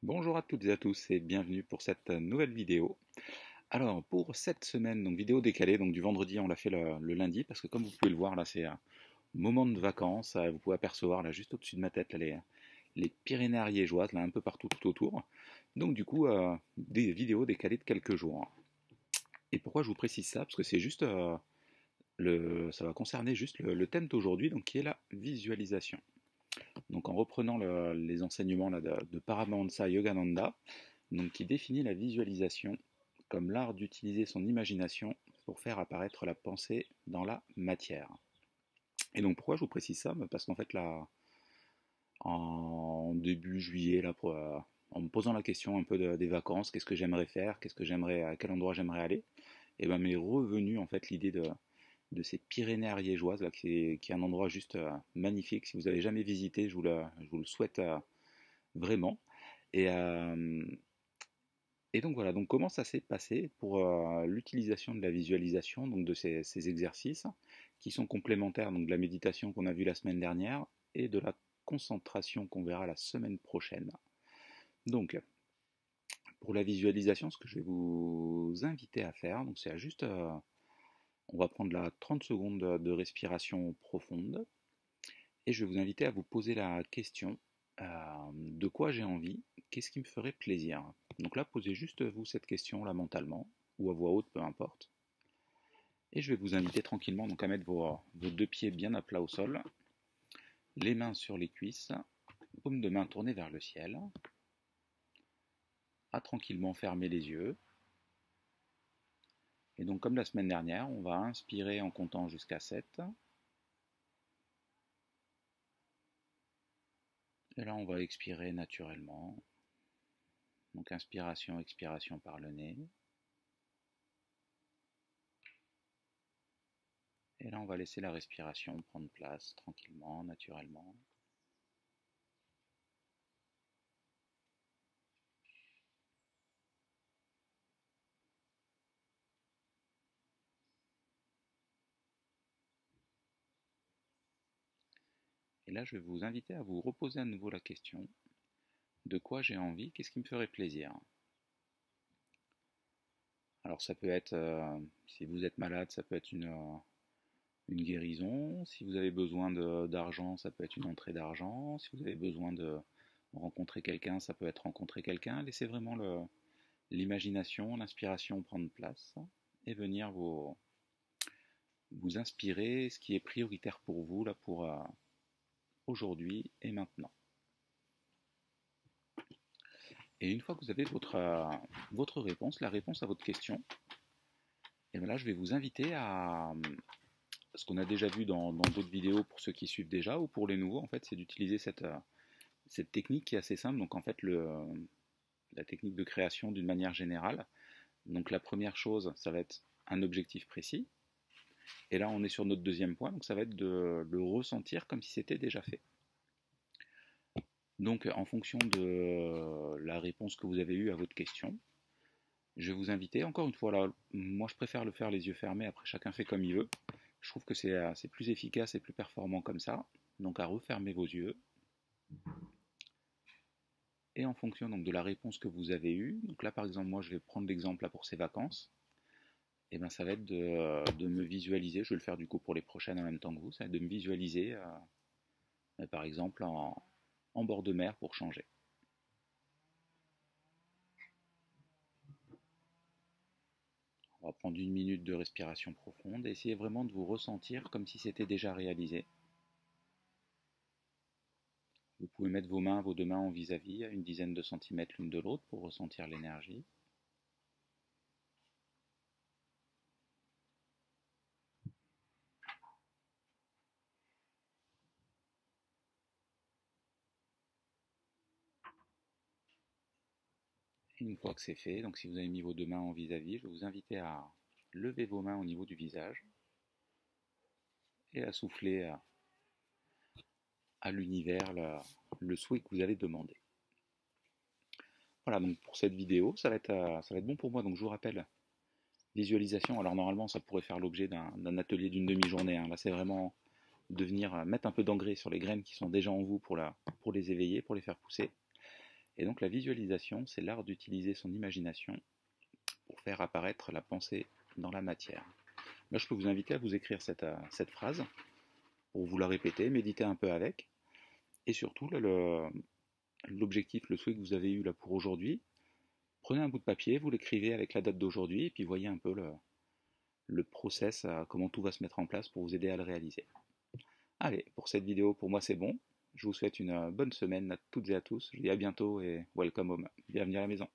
Bonjour à toutes et à tous et bienvenue pour cette nouvelle vidéo. Alors pour cette semaine, donc vidéo décalée, donc du vendredi on l'a fait le lundi parce que comme vous pouvez le voir là c'est un moment de vacances, vous pouvez apercevoir là juste au-dessus de ma tête là, les Pyrénées ariégeoises là un peu partout tout autour. Donc du coup des vidéos décalées de quelques jours. Et pourquoi je vous précise ça? Parce que c'est juste ça va concerner juste le thème d'aujourd'hui donc qui est la visualisation. Donc en reprenant les enseignements là, de Paramahansa Yogananda, donc qui définit la visualisation comme l'art d'utiliser son imagination pour faire apparaître la pensée dans la matière. Et donc pourquoi je vous précise ça? Parce qu'en fait là, en début juillet, là, en me posant la question un peu des vacances, qu'est-ce que j'aimerais faire, qu'est-ce que j'aimerais, à quel endroit j'aimerais aller, et ben m'est revenu en fait l'idée de ces Pyrénées ariégeoises là, qui est un endroit juste magnifique. Si vous n'avez jamais visité, je vous le souhaite vraiment. Et, euh, Et donc voilà, donc comment ça s'est passé pour l'utilisation de la visualisation, donc de ces exercices qui sont complémentaires donc de la méditation qu'on a vue la semaine dernière et de la concentration qu'on verra la semaine prochaine. Donc pour la visualisation, ce que je vais vous inviter à faire, donc c'est à juste, on va prendre là 30 secondes de respiration profonde et je vais vous inviter à vous poser la question de quoi j'ai envie, qu'est-ce qui me ferait plaisir. Donc là, posez juste vous cette question là mentalement, ou à voix haute, peu importe. Et je vais vous inviter tranquillement donc à mettre vos deux pieds bien à plat au sol, les mains sur les cuisses, paume de main tournée vers le ciel, à tranquillement fermer les yeux. Et donc comme la semaine dernière, on va inspirer en comptant jusqu'à 7. Et là, on va expirer naturellement. Donc inspiration, expiration par le nez. Et là, on va laisser la respiration prendre place tranquillement, naturellement. Et là, je vais vous inviter à vous reposer à nouveau la question de quoi j'ai envie, qu'est-ce qui me ferait plaisir. Alors ça peut être, si vous êtes malade, ça peut être une guérison. Si vous avez besoin d'argent, ça peut être une entrée d'argent. Si vous avez besoin de rencontrer quelqu'un, ça peut être rencontrer quelqu'un. Laissez vraiment l'imagination, l'inspiration prendre place et venir vous inspirer ce qui est prioritaire pour vous là pour aujourd'hui et maintenant. Et une fois que vous avez votre réponse, la réponse à votre question, et bien là je vais vous inviter à ce qu'on a déjà vu dans d'autres vidéos pour ceux qui suivent déjà ou pour les nouveaux en fait, c'est d'utiliser cette technique qui est assez simple. Donc en fait la technique de création d'une manière générale. Donc la première chose, ça va être un objectif précis. Et là on est sur notre deuxième point, donc ça va être de le ressentir comme si c'était déjà fait. Donc en fonction de la réponse que vous avez eue à votre question, je vais vous inviter, encore une fois, là, moi je préfère le faire les yeux fermés, après chacun fait comme il veut. Je trouve que c'est plus efficace et plus performant comme ça. Donc à refermer vos yeux. Et en fonction donc, de la réponse que vous avez eue, donc là par exemple moi je vais prendre l'exemple là pour ces vacances, et ben ça va être de me visualiser, je vais le faire du coup pour les prochaines en même temps que vous, ça va être de me visualiser par exemple en bord de mer pour changer. On va prendre une minute de respiration profonde et essayer vraiment de vous ressentir comme si c'était déjà réalisé. Vous pouvez mettre vos deux mains en vis-à-vis, à une dizaine de centimètres l'une de l'autre pour ressentir l'énergie. Et une fois que c'est fait, donc si vous avez mis vos deux mains en vis-à-vis, je vais vous inviter à lever vos mains au niveau du visage et à souffler à l'univers le souhait que vous allez demander. Voilà, donc pour cette vidéo, ça va être bon pour moi. Donc je vous rappelle, visualisation, alors normalement ça pourrait faire l'objet d'un atelier d'une demi-journée. Hein. Là c'est vraiment de venir mettre un peu d'engrais sur les graines qui sont déjà en vous pour les éveiller, pour les faire pousser. Et donc la visualisation, c'est l'art d'utiliser son imagination pour faire apparaître la pensée dans la matière. Là, je peux vous inviter à vous écrire cette phrase, pour vous la répéter, méditer un peu avec, et surtout l'objectif, le souhait que vous avez eu là pour aujourd'hui, prenez un bout de papier, vous l'écrivez avec la date d'aujourd'hui, et puis voyez un peu le process, comment tout va se mettre en place pour vous aider à le réaliser. Allez, pour cette vidéo, pour moi c'est bon. Je vous souhaite une bonne semaine à toutes et à tous. Je vous dis à bientôt et welcome home. Bienvenue à la maison.